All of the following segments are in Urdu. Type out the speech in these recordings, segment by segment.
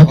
8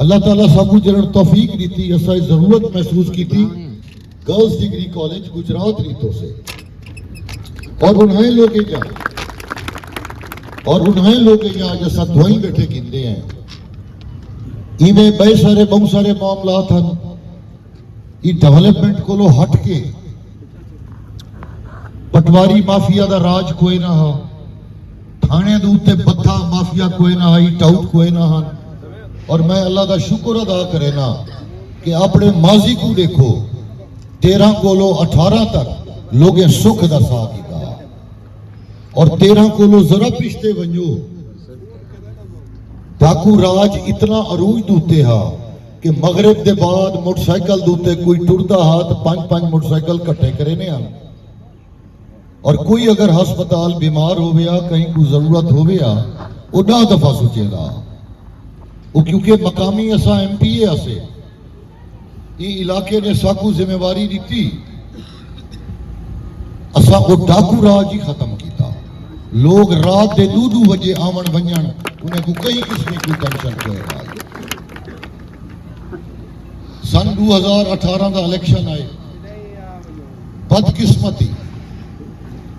اللہ تعالیٰ سب کچھ جنہوں توفیق دیتی ایسا ضرورت محسوس کی تھی گرلز ڈگری کالج گجرات ریتوں سے اور انہیں لوگ یہاں جیسا دھوئی بیٹھے گندے ہیں میں بہت سارے معاملات ہیں یہ ڈیولپمنٹ کو ہٹ کے پٹواری مافیا دا راج کوئی نہ ہا تھانے دوتے بتھا مافیا کوئی نہ ہائی ٹاؤٹ کوئی نہ ہاں اور میں اللہ دا شکر ادا کرے نا کہ اپنے ماضی کو دیکھو 13 کولو 18 تک لوگیں سکھ دا ساتھ ہی کہا اور 13 کولو ذرا پشتے ونجو ڈاکو راج اتنا عروج دوتے ہا کہ مغرب دے بعد موٹر سائیکل دوتے کوئی ٹردا ہا تو 5 موٹر سائیکل کٹھے کرے نے آن اور کوئی اگر ہسپتال بیمار ہو گیا کہیں کوئی ضرورت ہو گیا وہ 10 دفعہ سوچے گا وہ کیونکہ مقامی اسا ایم پی اے اسے یہ علاقے نے ساکو ذمہ واری دیتی اسا وہ ڈاکو راج ہی ختم کیتا لوگ رات دے 2 بجے آمن ونجن انہیں کو کئی قسم کی ٹینشن کوئی رہا سن 2018 دا الیکشن آئے بدقسمتی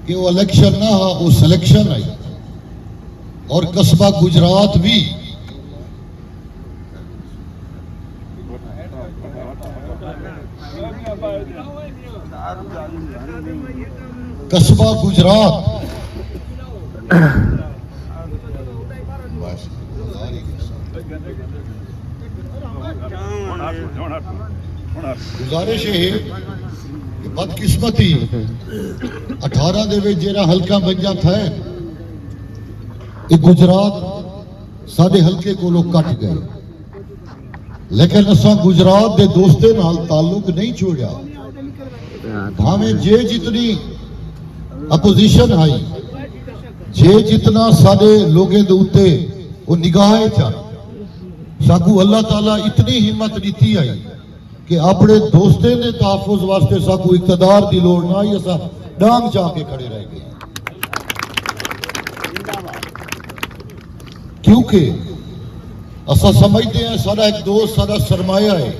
کہ وہ الیکشن نہ ہا وہ سلیکشن آئی اور قصبہ گجرات بھی قصبہ گجرات گزارش ہے کہ بدقسمتی 18 دے وچ جیڑا حلقہ بنجا تھا یہ گجرات ساڈے حلقے کو لوگ کٹ گئے لیکن اساں گجرات دے دوستے نال تعلق نہیں چھوڑیا بھاویں جے جتنی اپوزیشن آئی جے جتنا سارے لوگیں دے اوتے وہ نگاہیں چاہ ساکو اللہ تعالیٰ اتنی ہمت دیتی آئی کہ اپنے دوستے نے تحفظ واسطے ساکو اقتدار دی لوڑ نہ آئی ایسا ڈانگ چاہ کے کھڑے رہ گئے کیونکہ اسا سمجھتے ہیں سارا ایک دوست سارا سرمایہ ہے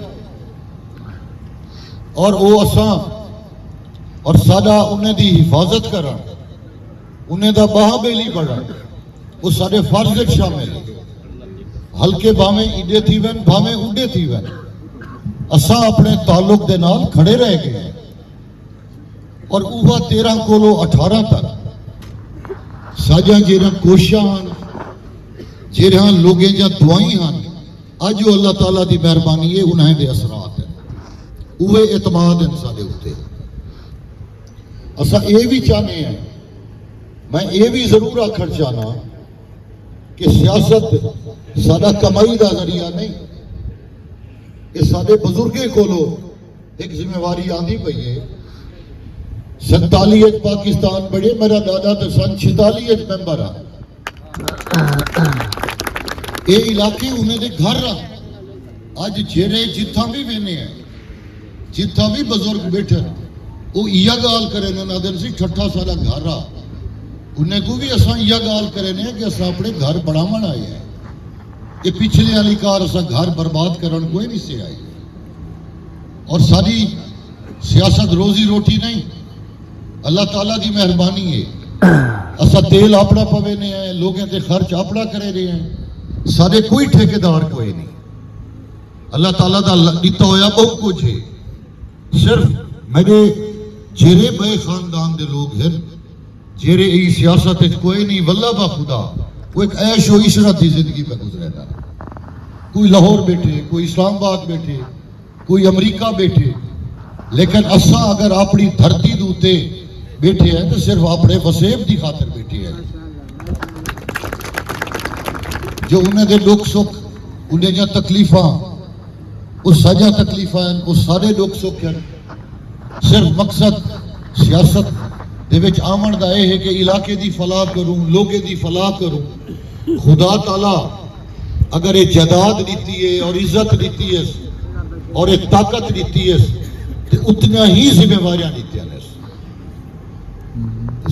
اور وہ اساں اور سارا انہیں دی حفاظت کرن انہیں دا باہ بیلی بڑھن وہ سارے فرض شامل ہے ہلکے بھاویں ایڈے تھی وین بھاویں اڈے تھی وین اساں اپنے تعلق دے نال کھڑے رہ گئے اور اوہ 13 کولو 18 تک ساجاں جیرا کوشاں جیرا لوگیں جا دعائیں ہاں آج جو اللہ تعالیٰ دی مہربانی ہے انہیں دے اثرات ہیں اوہ اعتماد انسان دے ہوتے اساں یہ بھی چاہنے ہیں میں یہ بھی ضرور آکھر چاہنا کہ سیاست سادہ کمائی دا ذریعہ نہیں کہ سادے بزرگے کو لو ایک ذمہ واری آندھی پئی ہے 47 پاکستان بڑے میرا دادا تو سن 46 ممبر آ یہ علاقے انہیں دے گھر رہا آج جیرے جتھا بھی بینے ہیں جتھا بھی بزرگ بیٹھے وہ یہ گال کرے نا دن سی ٹھٹھا سارا گھر رہا انہیں کو بھی اساں یہ گال کرے نا کہ اساں اپنے گھر بڑھاون آئے ہیں یہ پچھلے والی کار اساں گھر برباد کرن کوئی نہیں سے آئی اور ساری سیاست روزی روٹی نہیں اللہ تعالیٰ دی مہربانی ہے اساں تیل اپنا پوینے ہیں لوگیں تے خرچ اپنا کرے رہے ہیں سارے کوئی ٹھیکیدار کوئی نہیں اللہ تعالیٰ دا دیتا ہویا بہت کچھ ہے صرف میرے جیرے بے خاندان دے لوگ ہیں جیرے ای سیاست کوئی نہیں واللہ با خدا وہ ایک عیش و عشرت دی زندگی پہ گزرے گا کوئی لاہور بیٹھے کوئی اسلام آباد بیٹھے کوئی امریکہ بیٹھے لیکن اساں اگر اپنی دھرتی دوتے بیٹھے ہیں تو صرف اپنے وسیب دی خاطر بیٹھے ہیں جو انہیں دے دکھ سکھ انہیں جا تکلیفاں اس سجا تکلیفاں ہیں اس سارے دکھ سکھ ہیں صرف مقصد سیاست دے وچ آمن دا ہے کہ علاقے دی فلاح کروں لوگے دی فلاح کروں خدا تعالیٰ اگر یہ جداد دیتی ہے اور عزت دیتی ہے اور ایک طاقت دیتی ہے تو اتنا ہی ذمہ واریاں دیتی ہیں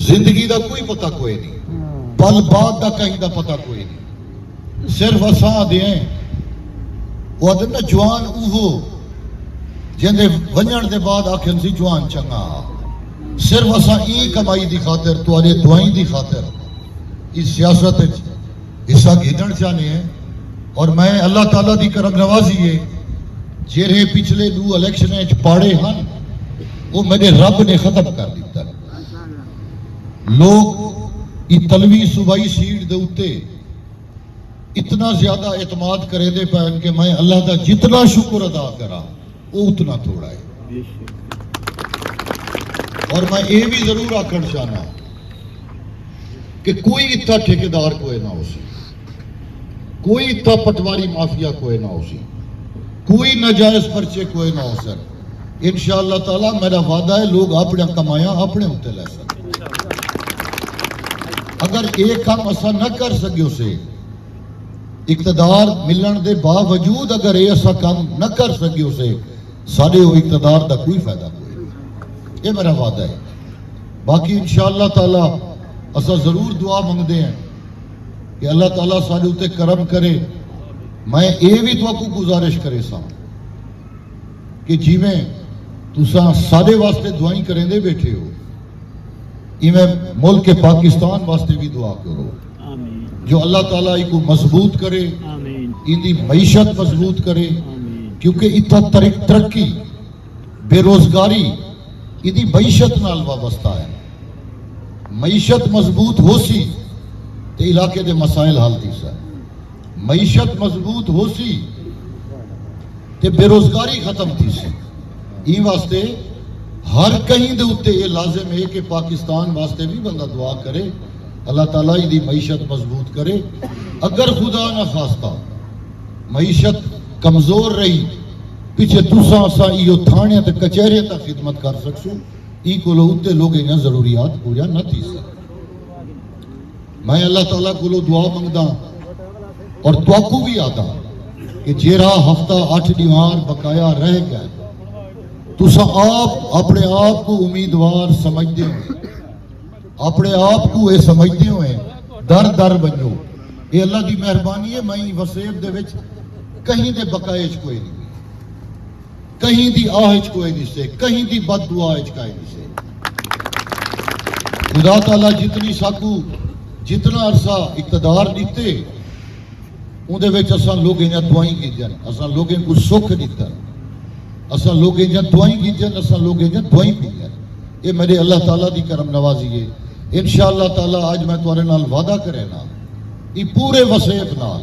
زندگی دا کوئی پتہ کوئی نہیں پل بعد دا کہیں دا پتہ کوئی نہیں صرف اساں دیں وہ آدھے نا جوان اوہو جندے ونجن دے بعد آکھن سی جوان چنگا صرف اسا این کمائی دی خاطر تواڈے دعائیں دی خاطر اس سیاست حصہ گھدن چاہنے ہیں اور میں اللہ تعالیٰ دی کرم نوازی ہے جہے پچھلے 2 الیکشن پاڑے ہن وہ میرے رب نے ختم کر دیتا لوگ تلوی صوبائی سیٹ دے اتے اتنا زیادہ اعتماد کرے دے پہن کہ میں اللہ دا جتنا شکر ادا کرا وہ اتنا تھوڑا ہے اور میں یہ بھی ضرور آکھنا چاہنا کہ کوئی اتنا ٹھیکیدار کوئی نہ ہو سی کوئی اتنا پٹواری مافیا کوئی نہ ہو سی کوئی ناجائز پرچے کوئی نہ ہو سر انشاءاللہ تعالیٰ میرا وعدہ ہے لوگ اپنے کمایا اپنے ہوتے لے سکتے اگر ایک کام ایسا نہ کر سکے اسے اقتدار ملن دے باوجود اگر یہ ایسا کام نہ کر سکے اسے سارے وہ اقتدار دا کوئی فائدہ کوئی نہیں یہ میرا وعدہ ہے باقی انشاءاللہ تعالیٰ اسا ضرور دعا منگتے ہیں کہ اللہ تعالیٰ سارے اتے کرم کرے میں یہ بھی تو گزارش کرے سا کہ جیویں تساں سارے واسطے دعائیں کریں دے بیٹھے ہو ایویں ملک پاکستان واسطے بھی دعا کرو جو اللہ تعالیٰ کو مضبوط کرے ان دی معیشت مضبوط کرے کیونکہ اتنا ترقی بے روزگاری ان دی معیشت نال وابستہ ہے معیشت مضبوط ہو سی تو علاقے دے مسائل حل تھی سا معیشت مضبوط ہو سی تو بے روزگاری ختم تھی سی این واسطے ہر کہیں دے اتے یہ لازم ہے کہ پاکستان واسطے بھی بندہ دعا کرے اللہ تعالیٰ دی معیشت مضبوط کرے اگر خدا نہ خواستہ معیشت کمزور رہی پیچھے دوسرا سا ایو تھانے تے کچہری تک خدمت کر سکسو ای کو لو اتے لوگ انہیں ضروریات پورا نہ تھی سکتے میں اللہ تعالیٰ کو لو دعا منگدا اور توقع بھی آتا کہ جیرا ہفتہ 8 دیوار بقایا رہ گئے تو آپ اپنے آپ کو امیدوار سمجھتے ہوئے اپنے آپ کو یہ سمجھتے ہوئے در در بنو یہ اللہ کی مہربانی ہے میں وسیب دے وچ کہیں دے بقائے کوئی نہیں کہیں دی آہج کوئی نہیں سے کہیں دی بد دعا کوئی نہیں سے خدا تعالیٰ جتنی ساکو جتنا عرصہ اقتدار دیتے اندے وچ اساں لوگ انہاں دعائیں کیجن اساں لوگیں کو سکھ دیتا اساں لوگ انہاں دعائیں کیجن اساں لوگ انہاں دعائیں کیجن یہ میرے اللہ تعالیٰ دی کرم نوازی ہے انشاءاللہ تعالیٰ آج میں تمہارے نال وعدہ کرے نا یہ پورے وسیب نال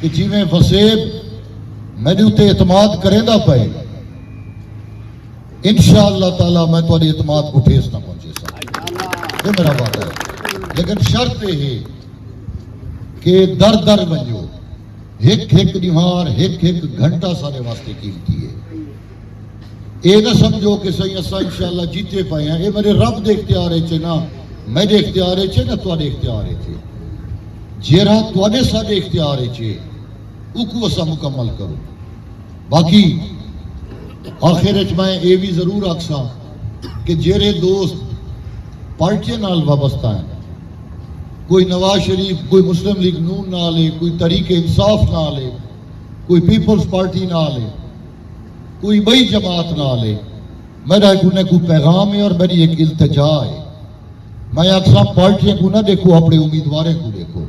کہ جیویں وسیب میرے اتے اعتماد کرے دا پائے انشاءاللہ تعالیٰ میں تمہاری اعتماد کو ٹھیس نہ پہنچے سا یہ میرا وعدہ ہے لیکن شرط یہ ہے کہ در در بنجو ایک ایک دیوار ایک ایک گھنٹہ سارے واسطے قیمتی ہے یہ نہ سمجھو کہ صحیح اسا انشاءاللہ جیتے پائے ہیں یہ میرے رب دے اختیار ہے نہ میرے اختیار ہے نہ تواڈے اختیار ہے جیرا تواڈے سارے اختیار ہے او کو اسا مکمل کرو باقی آخر میں یہ بھی ضرور آکھساں کہ جیرے دوست پارٹی نال وابستہ ہیں کوئی نواز شریف کوئی مسلم لیگ نون نہ لے کوئی تحریک انصاف نہ لے کوئی پیپلز پارٹی نہ لے کوئی بئی جماعت نہ لے میرا انہیں کوئی پیغام ہے اور میری ایک التجا ہے میں اکثر پارٹیاں کو نہ دیکھو اپنے امیدواریں کو دیکھو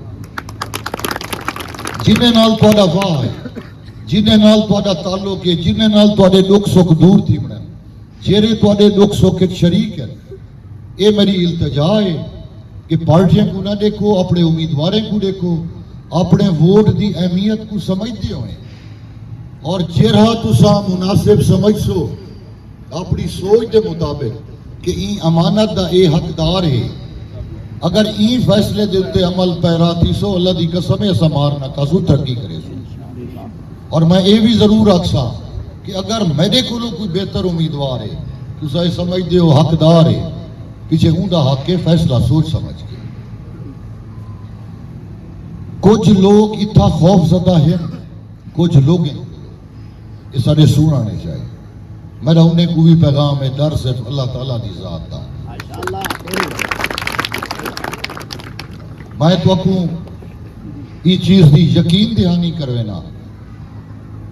جنہیں نال تھوڑا واہ ہے جنہیں نال تھوڑا تعلق ہے جنہیں نال تھوڑے دکھ سکھ دور تھی بڑھیں جیرے تھوڑے دکھ سکھ شریک ہے یہ میری التجا ہے کہ پارٹیاں کو نہ دیکھو اپنے امیدواریں کو دیکھو اپنے ووٹ دی اہمیت کو سمجھتے ہوئے اور جرہا تسا مناسب سمجھ سو اپنی سوچ دے مطابق کہ این امانت دا اے حقدار ہے اگر این فیصلے دے اتے عمل پیرا تھی سو اللہ دی قسم ایسا مارنا کاسو ترقی کرے سو اور میں یہ بھی ضرور آکسا کہ اگر میرے کو کوئی بہتر امیدوار ہے تسا یہ سمجھ دے ہو حقدار ہے پیچھے ہوں دا حق کے فیصلہ سوچ سمجھ کے کچھ لوگ اتنا خوف زدہ ہیں کچھ لوگ ہیں اس سارے سونا نہیں چاہیے میرا انہیں کو بھی پیغام ہے ڈر صرف اللہ تعالیٰ دی ذات دا میں تو اکوں یہ چیز دی یقین دہانی کروینا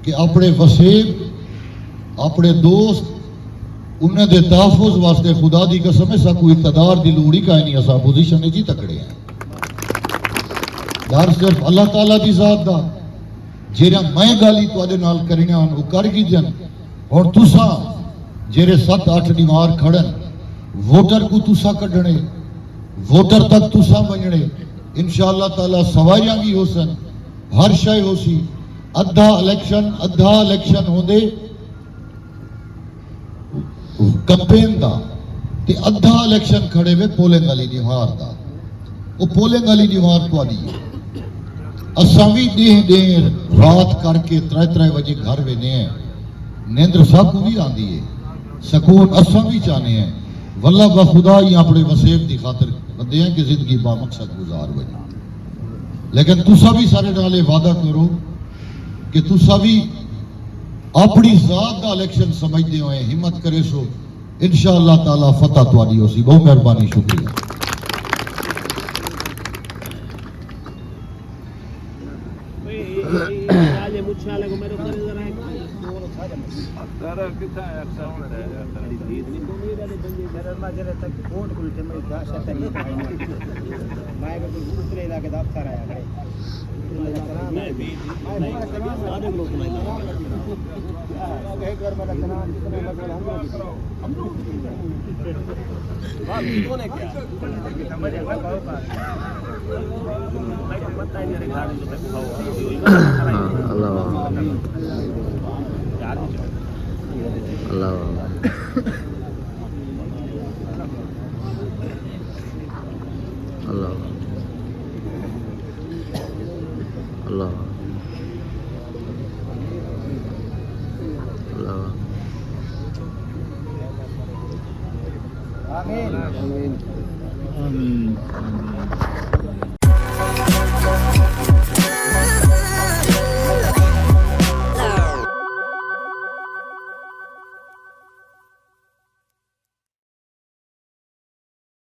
کہ اپنے وسیب اپنے دوست انہیں دے تحفظ واسطے خدا دی قسم ہے سا کوئی اقتدار دی لوڑی کا نہیں اسا پوزیشن جی تکڑے ہیں یار صرف اللہ تعالیٰ دی ذات دا جیرا میں گالی تو آدھے نال کرنے آن وہ کر گی جن اور تسا جیرے 7-8 دیوار کھڑن ووٹر کو تسا کڈنے ووٹر تک تسا بننے انشاءاللہ تعالیٰ سوائیاں بھی ہو سن ہر شے ہو سی ادھا الیکشن ہو دے کمپین دا تے ادھا الیکشن کھڑے ہوئے پولنگ والی دیوار دا وہ پولنگ والی دیوار تو آدھی ہے اساوی دیر رات کر کے 3 بجے گھر وینے ہیں نیندر صاحب کو بھی آندی ہے سکون اساں بھی چاہنے ہیں واللہ بخدا ہی اپنے وسیب دی خاطر بندے ہیں کہ زندگی با مقصد گزار ہوئی لیکن تسا بھی سارے نالے وعدہ کرو کہ تسا بھی اپنی ذات دا الیکشن سمجھتے ہوئے ہمت کرے سو انشاءاللہ تعالیٰ فتح تواری ہو سی بہت مہربانی شکریہ آمین